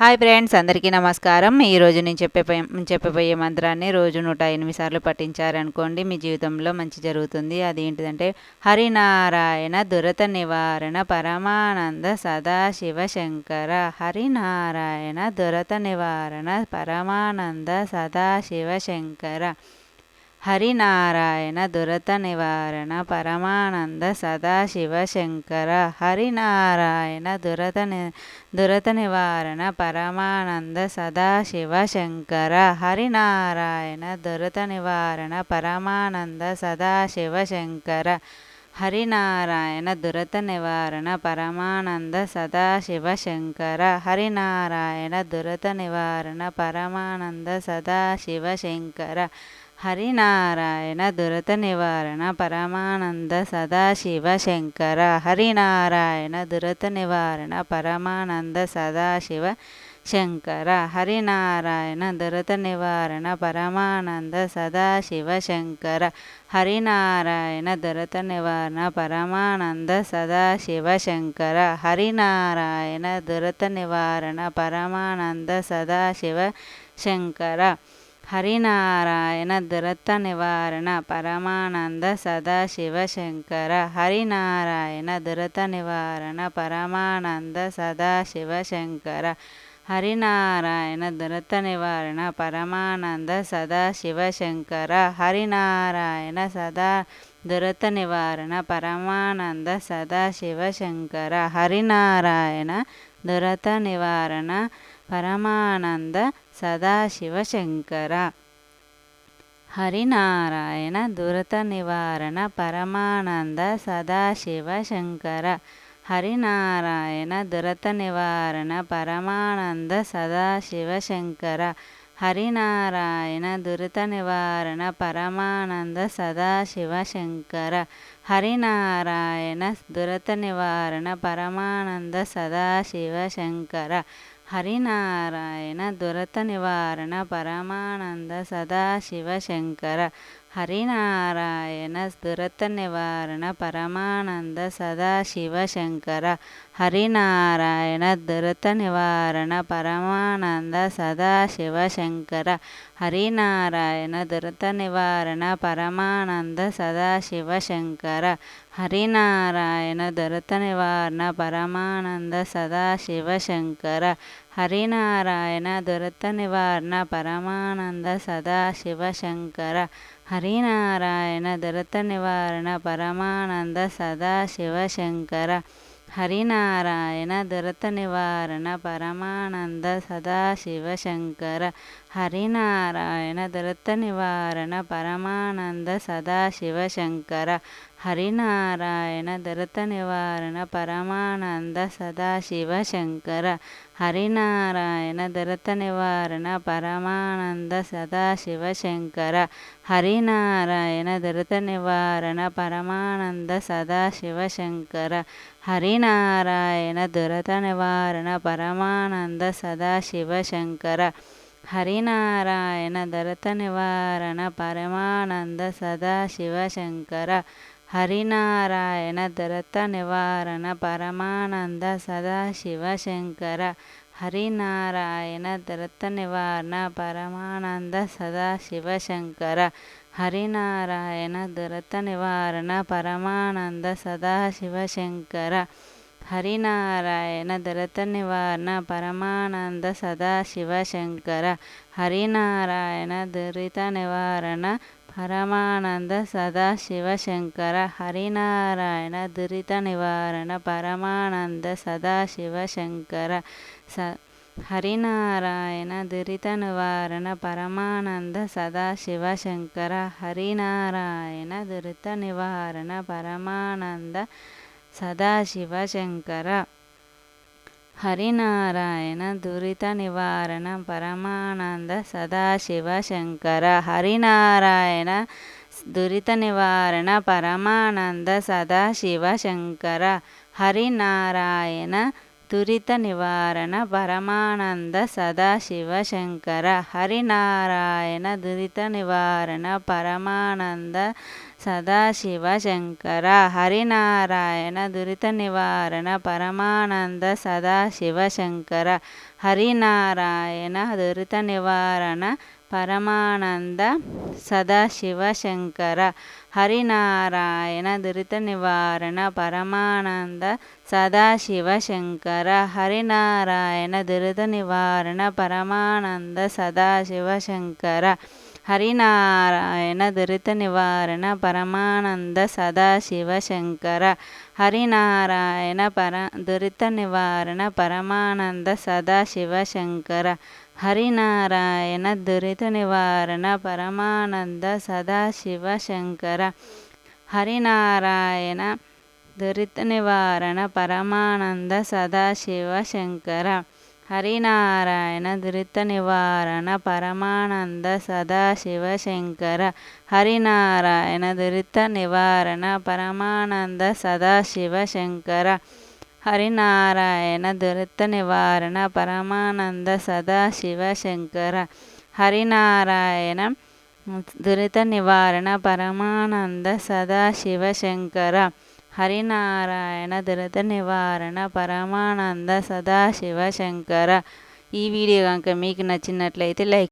Hi friends, అందరికీ నమస్కారం. ఈరోజు నేను చెప్పబోయే మంత్రాన్ని రోజు 108 సార్లు పఠించారనుకోండి, మీ జీవితంలో మంచి జరుగుతుంది. అదేంటిదంటే, హరినారాయణ దురత నివారణ పరమానంద సదాశివ శంకర. హరినారాయణ దురత నివారణ పరమానంద సదాశివ శంకర. హరినారాయణ దురత నివారణ పరమానంద సదాశివ శంకర. హరినారాయణ దురత నివారణ పరమానంద సదాశివ శంకర. హరినారాయణ దురత నివారణ పరమానంద సదాశివ శంకర. హరినారాయణ దురత నివారణ పరమానంద సదాశివ శంకర. హరినారాయణ దురత నివారణ పరమానంద సదాశివ శంకర. హరినారాయణ దురత నివారణ పరమానంద సదాశివ శంకర. హరినారాయణ దురత నివారణ పరమానంద సదాశివ శంకర. హరినారాయణ దురత నివారణ పరమానంద సదాశివ శంకర. హరినారాయణ దురత నివారణ పరమానంద సదాశివ శంకర. హరినారాయణ దురత నివారణ పరమానంద సదాశివ శంకర. హరినారాయణ దురత నివారణ పరమానంద సదాశివ శంకర. హరినారాయణ దురత నివారణ పరమానంద సదాశివ శంకర. హరినారాయణ దురత నివారణ పరమానంద సదాశివ శంకర. హరినారాయణ దురత నివారణ పరమానంద సదాశివ శంకర. హరినారాయణ దురత నివారణ పరమానంద సదాశివ శంకర. హరినారాయణ దురత నివారణ పరమానంద సదాశివ శంకర. హరినారాయణ దురత నివారణ పరమానంద సదాశివ శంకర. హరినారాయణ దురత నివారణ పరమానంద సదాశివ శంకర. హరినారాయణ దురత నివారణ పరమానంద సదాశివ శంకర. హరినారాయణ దురత నివారణ పరమానంద సదాశివ శంకర. హరినారాయణ దురత నివారణ పరమానంద సదాశివ శంకర. హరినారాయణ దురత నివారణ పరమానంద సదాశివ శంకర. హరినారాయణ దురత నివారణ పరమానంద సదాశివ శంకర. హరినారాయణ దురత నివారణ పరమానంద సదాశివ శంకర. హరినారాయణ దురత నివారణ పరమానంద సదాశివ శంకర. హరినారాయణ దురత నివారణ పరమానంద సదాశివ శంకర. హరినారాయణ దురత నివారణ పరమానంద సదాశివ శంకర. హరినారాయణ దురత నివారణ పరమానంద సదాశివ శంకర. హరినారాయణ దురత నివారణ పరమానంద సదాశివ శంకర. హరినారాయణ దురత నివారణ పరమానంద సదాశివ శంకర. హరినారాయణ దురత నివారణ పరమానంద సదాశివ శంకర. హరినారాయణ దురత నివారణ పరమానంద సదాశివ శంకర. హరినారాయణ దురత నివారణ పరమానంద సదాశివ శంకర. హరినారాయణ దురత నివారణ పరమానంద సదాశివ శంకర. హరినారాయణ దురత నివారణ పరమానంద సదాశివ శంకర. హరినారాయణ దురత నివారణ పరమానంద సదాశివ శంకర. హరినారాయణ దురత నివారణ పరమానంద సదాశివ శంకర. హరినారాయణ దురిత నివారణ పరమానంద సదాశివ శంకర. హరినారాయణ దురిత నివారణ పరమానంద సదాశివ శంకర. హరినారాయణ దురిత నివారణ పరమానంద సదాశివ శంకర. హరినారాయణ దురిత నివారణ పరమానంద సదాశివ శంకర. హరినారాయణ దురిత నివారణ పరమానంద సదాశివ శంకర. హరినారాయణ దురిత నివారణ పరమానంద సదాశివ శంకర. హరినారాయణ దురిత నివారణ పరమానంద సదాశివ శంకర. హరినారాయణ దురిత నివారణ పరమానంద సదాశివ శంకర హరినారాయణ దురిత నివారణ పరమానంద సదాశివ శంకర హరినారాయణ దురిత నివారణ పరమానంద సదాశివ శంకర హరినారాయణ దురిత నివారణ పరమానంద సదాశివ శంకర హరినారాయణ దురిత నివారణ పరమానంద సదాశివ శంకర హరినారాయణ దురిత నివారణ పరమానంద సదాశివ శంకర హరినారాయణ దురిత నివారణ పరమానంద సదాశివ శంకర హరినారాయణ దురిత నివారణ పరమానంద సదాశివ శంకర హరినారాయణ దురిత నివారణ పరమానంద సదాశివ శంకర హరినారాయణ దురిత నివారణ పరమానంద సదాశివ శంకర హరినారాయణ దురిత నివారణ పరమానంద సదాశివ శంకర హరినారాయణ దురిత నివారణ పరమానంద సదాశివ శంకర హరినారాయణ దురిత నివారణ పరమానంద సదాశివ శంకర హరినారాయణ దురిత నివారణ పరమానంద సదాశివ శంకర. ఈ వీడియో కనుక మీకు నచ్చినట్లయితే లైక్